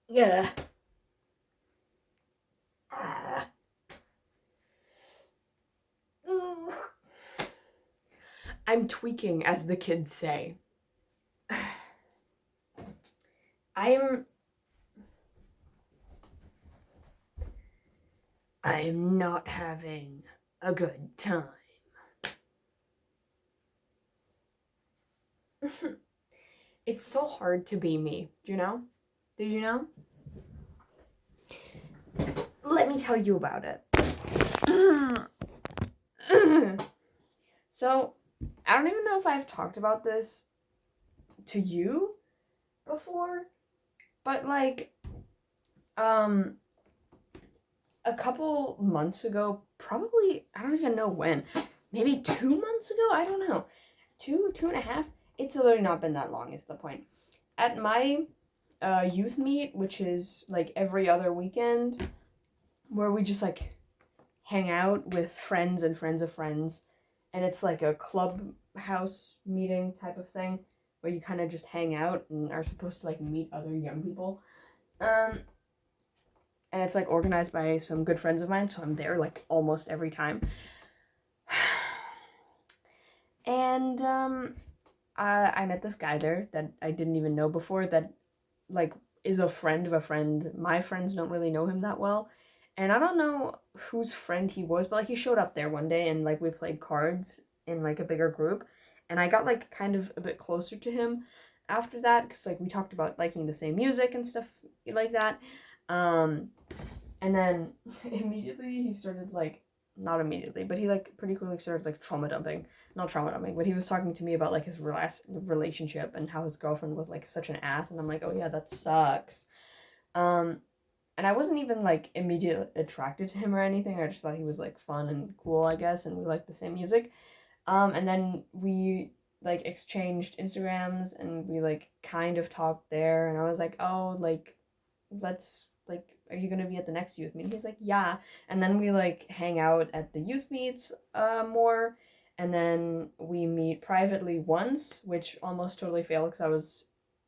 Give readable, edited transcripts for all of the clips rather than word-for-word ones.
Yeah. Ah. Ooh. I'm tweaking, as the kids say. I'm not having a good time. It's so hard to be me, you know? Did you know? Let me tell you about it. So, I don't even know if I've talked about this to you before, but like, um, a couple months ago, probably, I don't even know when, maybe 2 months ago, I don't know, two and a half, it's literally not been that long, is the point. At my youth meet, which is like every other weekend, where we just like hang out with friends and friends of friends, and it's like a clubhouse meeting type of thing, where you kind of just hang out and are supposed to like meet other young people. Um, and it's like organized by some good friends of mine, so I'm there like almost every time. And I met this guy there that I didn't even know before, that like is a friend of a friend. My friends don't really know him that well, and I don't know whose friend he was, but like he showed up there one day and like we played cards in like a bigger group, and I got like kind of a bit closer to him after that, because like we talked about liking the same music and stuff like that. um and then immediately he started like, not immediately, but he like pretty quickly started like trauma dumping. Not trauma dumping, but he was talking to me about like his relationship and how his girlfriend was like such an ass, and I'm like, oh yeah, that sucks. Um, and I wasn't even like immediately attracted to him or anything. I just thought he was like fun and cool, I guess, and we liked the same music. And then we like exchanged Instagrams and we like kind of talked there, and I was like, oh, like let's like, are you gonna be at the next youth meet? He's like, yeah. And then we like hang out at the youth meets more, and then we meet privately once, which almost totally failed because I was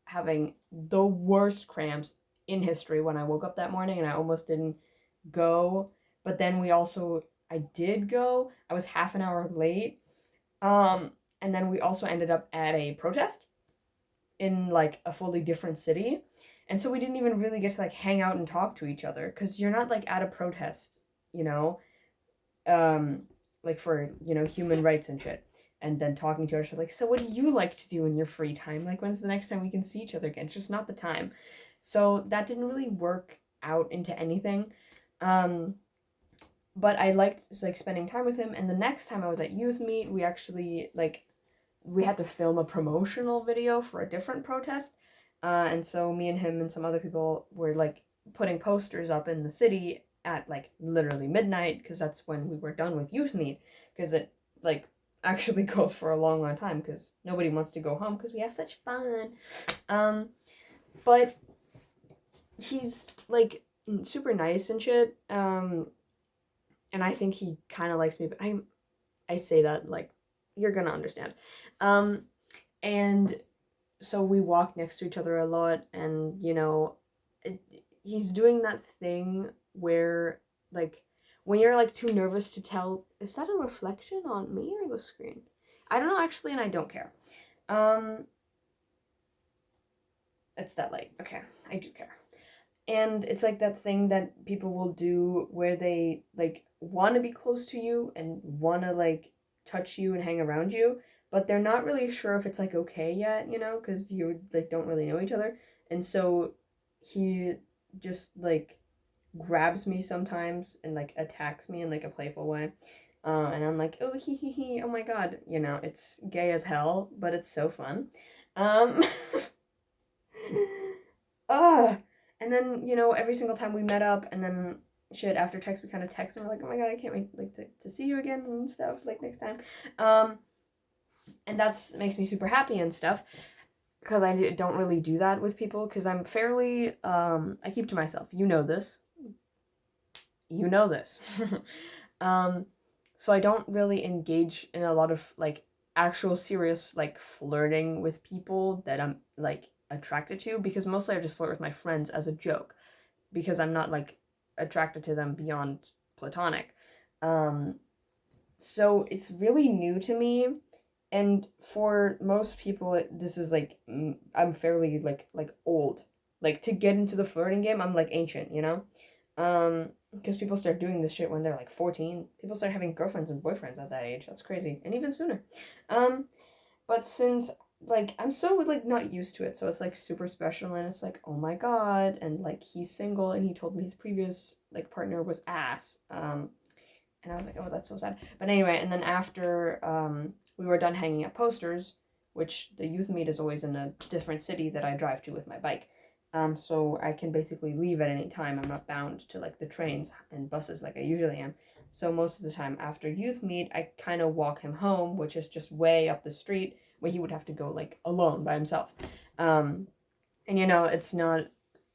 having the worst cramps in history when I woke up that morning, and I almost didn't go. But then we also, I did go. I was half an hour late. um and then we also ended up at a protest in like a fully different city. And so we didn't even really get to like hang out and talk to each other, because you're not like at a protest, you know, um, like for, human rights and shit. And then talking to each other, like, so what do you like to do in your free time? Like, when's the next time we can see each other again? It's just not the time. So that didn't really work out into anything. Um, but I liked like spending time with him. And the next time I was at youth meet, we actually like, we had to film a promotional video for a different protest. And so me and him and some other people were like putting posters up in the city at like literally midnight, because that's when we were done with youth meet, because it like actually goes for a long, long time, because nobody wants to go home because we have such fun. But he's like super nice and shit. And I think he kind of likes me, but I say that like, you're gonna understand. Um, and so we walk next to each other a lot, and it, he's doing that thing where like, when you're like too nervous to tell, is that a reflection on me or the screen? I don't know actually, and I don't care. Um, it's that light. Okay, I do care. And it's like that thing that people will do where they like want to be close to you and want to like touch you and hang around you, but they're not really sure if it's like okay yet, because you like don't really know each other. And so he just like grabs me sometimes and like attacks me in like a playful way. And I'm like, oh, he, oh my god, it's gay as hell, but it's so fun. Um, Ugh. And then, every single time we met up, and then shit, after text, we kind of text, and we're like, oh my god, I can't wait like to see you again and stuff, like next time. Um, and that's makes me super happy and stuff, because I don't really do that with people, because I'm fairly, I keep to myself. You know this. You know this. um, so I don't really engage in a lot of like actual serious like flirting with people that I'm like attracted to, because mostly I just flirt with my friends as a joke, because I'm not like attracted to them beyond platonic. So it's really new to me, and for most people this is like I'm fairly like old. Like to get into the flirting game, I'm like ancient, you know? Because people start doing this shit when they're like 14. People start having girlfriends and boyfriends at that age. That's crazy. And even sooner. Um, but since like I'm so like not used to it, so it's like super special, and it's like, oh my god, and like he's single and he told me his previous like partner was ass. And I was like, oh, that's so sad. But anyway, and then after we were done hanging up posters, which the youth meet is always in a different city that I drive to with my bike. So I can basically leave at any time. I'm not bound to like the trains and buses like I usually am. So most of the time after youth meet, I kind of walk him home, which is just way up the street where he would have to go like alone by himself. And you know, it's not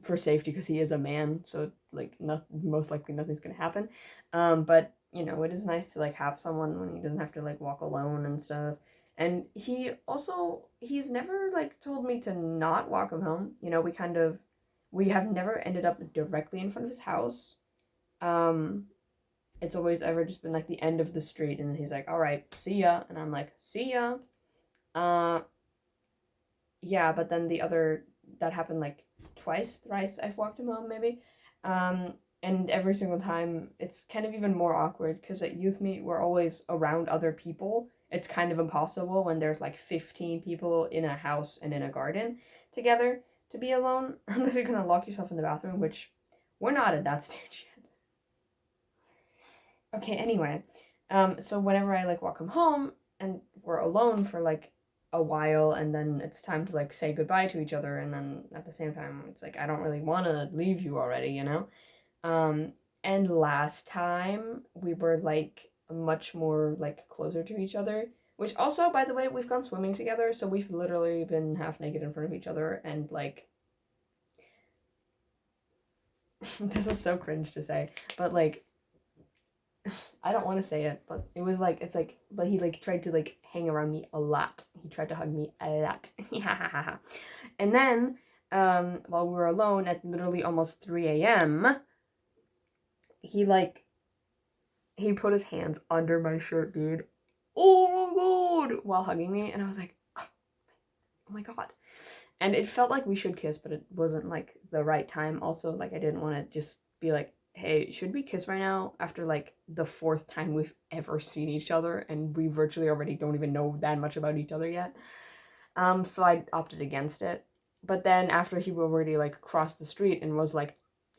for safety because he is a man, so like most likely nothing's gonna happen. But you know, it is nice to like have someone when he doesn't have to like walk alone and stuff. And he's never like told me to not walk him home. You know, we have never ended up directly in front of his house. Um, it's always ever just been like the end of the street, and he's like, "All right, see ya," and I'm like, "See ya." Uh, yeah, but then that happened like twice, thrice. I've walked him home maybe. Um, and every single time it's kind of even more awkward because at youth meet we're always around other people. It's kind of impossible when there's like 15 people in a house and in a garden together to be alone unless you're gonna lock yourself in the bathroom, which we're not at that stage yet. Okay, anyway. So whenever I like walk him home and we're alone for like a while, and then it's time to like say goodbye to each other, and then at the same time it's like I don't really want to leave you already, you know? Um, and last time we were like much more like closer to each other, which also, by the way, we've gone swimming together, so we've literally been half naked in front of each other, and like this is so cringe to say, but like I don't want to say it, but it was like it's like, but he like tried to like hang around me a lot. He tried to hug me a lot. And then while we were alone at literally almost 3 a.m., he like he put his hands under my shirt, dude. Oh my god, while hugging me, and I was like, oh my god. And it felt like we should kiss, but it wasn't like the right time. Also, like I didn't want to just be like, hey, should we kiss right now after like the fourth time we've ever seen each other and we virtually already don't even know that much about each other yet. So I opted against it. But then after he already like crossed the street and was like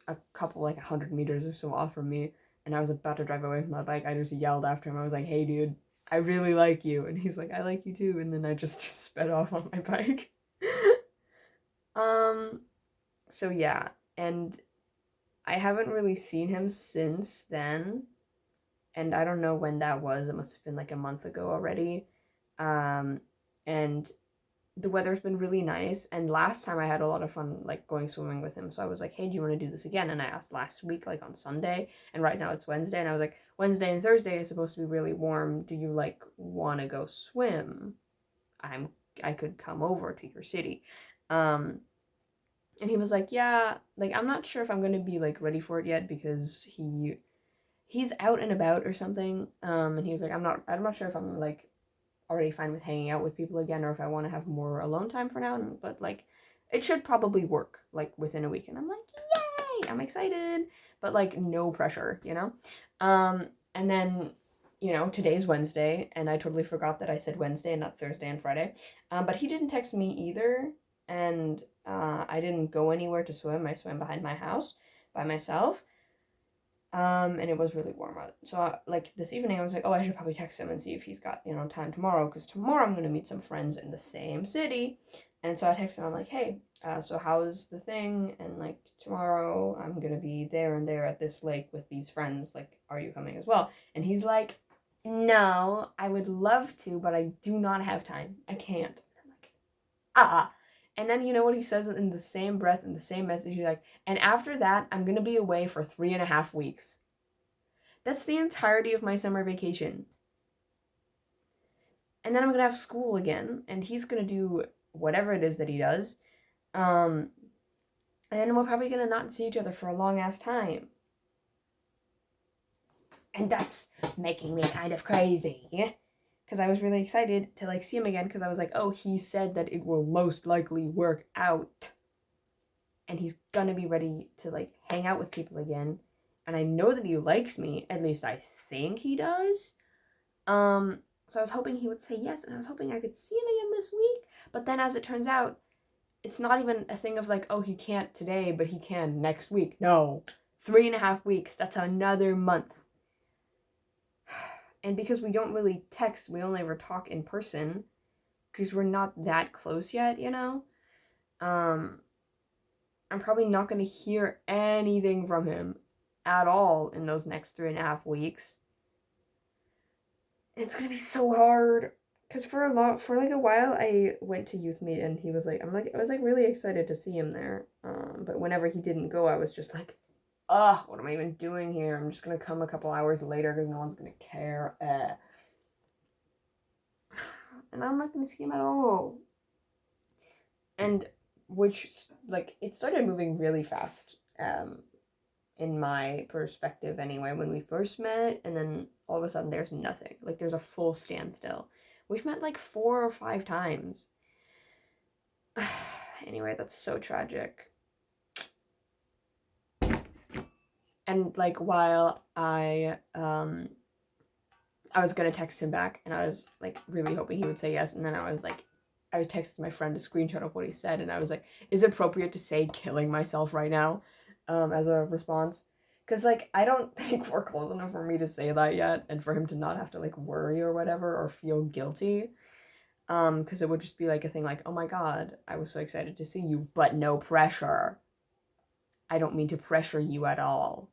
a couple like 100 meters or so off from me, and I was about to drive away from my bike, I just yelled after him. I was like, hey dude, I really like you. And he's like, I like you too. And then I just sped off on my bike. So yeah, and I haven't really seen him since then, and I don't know when that was. It must have been like a month ago already. And the weather's been really nice, and last time I had a lot of fun like going swimming with him, so I was like, hey, do you want to do this again? And I asked last week like on Sunday, and right now it's Wednesday, and I was like, Wednesday and Thursday is supposed to be really warm. Do you like want to go swim? I could come over to your city. And he was like, yeah, like I'm not sure if I'm gonna be like ready for it yet because he's out and about or something. And he was like, I'm not sure if I'm like already fine with hanging out with people again, or if I want to have more alone time for now. But like, it should probably work like within a week. And I'm like, yay! I'm excited, but like no pressure, you know. And then you know today's Wednesday, and I totally forgot that I said Wednesday and not Thursday and Friday. But he didn't text me either, and I didn't go anywhere to swim. I swam behind my house by myself. And it was really warm out. So, like, this evening I was like, oh, I should probably text him and see if he's got, you know, time tomorrow, because tomorrow I'm going to meet some friends in the same city. And so I texted him, I'm like, hey, so how's the thing? And, like, tomorrow I'm going to be there and there at this lake with these friends. Like, are you coming as well? And he's like, no, I would love to, but I do not have time. I can't. I'm like, ah. And then you know what he says in the same breath, in the same message, he's like, and after that, I'm going to be away for 3.5 weeks. That's the entirety of my summer vacation. And then I'm going to have school again, and he's going to do whatever it is that he does. And then we're probably gonna not see each other for a long ass time. And that's making me kind of crazy. Because I was really excited to like see him again, because I was like, oh, he said that it will most likely work out. And he's gonna be ready to like hang out with people again. And I know that he likes me, at least I think he does. So I was hoping he would say yes, and I was hoping I could see him again this week. But then as it turns out, it's not even a thing of like, oh, he can't today, but he can next week. No. 3.5 weeks. That's another month. And because we don't really text, we only ever talk in person, because we're not that close yet, you know? I'm probably not going to hear anything from him at all in those next 3.5 weeks. And it's going to be so hard. Because for like a while, I went to youth meet, and he was like, I was like really excited to see him there. But whenever he didn't go, I was just like, ugh, what am I even doing here? I'm just gonna come a couple hours later because no one's gonna care. And I'm not gonna see him at all. And which, like, it started moving really fast, in my perspective anyway, when we first met, and then all of a sudden there's nothing. Like, there's a full standstill. We've met like 4 or 5 times. Anyway, that's so tragic. And like while I was gonna text him back, and I was like really hoping he would say yes, and then I texted my friend a screenshot of what he said, and I was like, is it appropriate to say killing myself right now, as a response? Because like I don't think we're close enough for me to say that yet, and for him to not have to like worry or whatever or feel guilty. Because it would just be like a thing like, oh my god, I was so excited to see you, but no pressure. I don't mean to pressure you at all.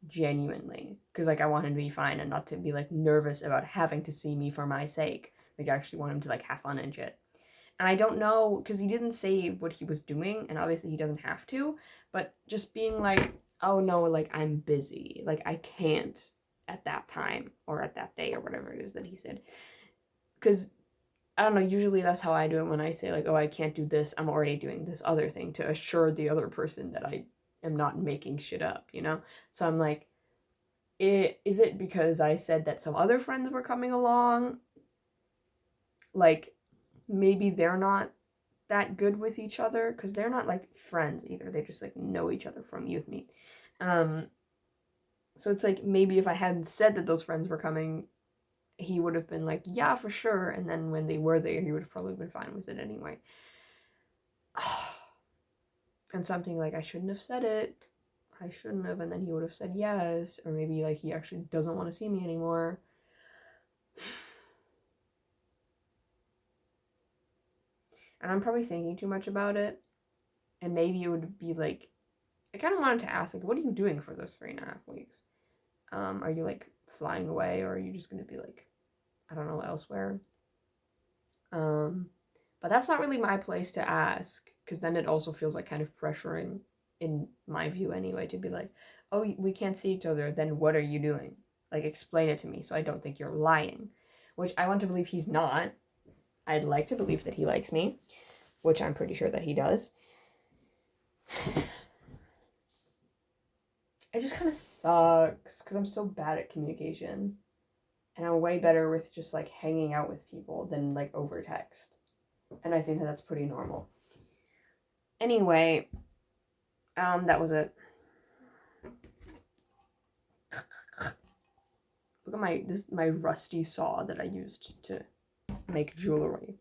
Genuinely. Because, like, I want him to be fine and not to be, like, nervous about having to see me for my sake. Like, I actually want him to, like, have fun and shit. And I don't know, because he didn't say what he was doing, and obviously he doesn't have to, but just being like, oh no, like, I'm busy. Like, I can't at that time, or at that day, or whatever it is that he said. Because I don't know, usually that's how I do it when I say, like, oh, I can't do this, I'm already doing this other thing to assure the other person that I am not making shit up, you know? So I'm like, is it because I said that some other friends were coming along? Like, maybe they're not that good with each other, because they're not, like, friends either. They just, like, know each other from youth meet. So it's like, maybe if I hadn't said that those friends were coming, he would have been like, yeah, for sure. And then when they were there, he would have probably been fine with it anyway. And something like, I shouldn't have said it. I shouldn't have. And then he would have said yes. Or maybe like he actually doesn't want to see me anymore. And I'm probably thinking too much about it. And maybe it would be like, I kind of wanted to ask, like, what are you doing for those 3.5 weeks? Are you like flying away, or are you just going to be like, I don't know, elsewhere? But that's not really my place to ask, because then it also feels like kind of pressuring, in my view anyway, to be like, oh, we can't see each other, then what are you doing? Like, explain it to me so I don't think you're lying. Which I want to believe he's not. I'd like to believe that he likes me, which I'm pretty sure that he does. It just kind of sucks, because I'm so bad at communication. And I'm way better with just, like, hanging out with people than, like, over text. And I think that that's pretty normal. Anyway, that was it. Look at my rusty saw that I used to make jewelry.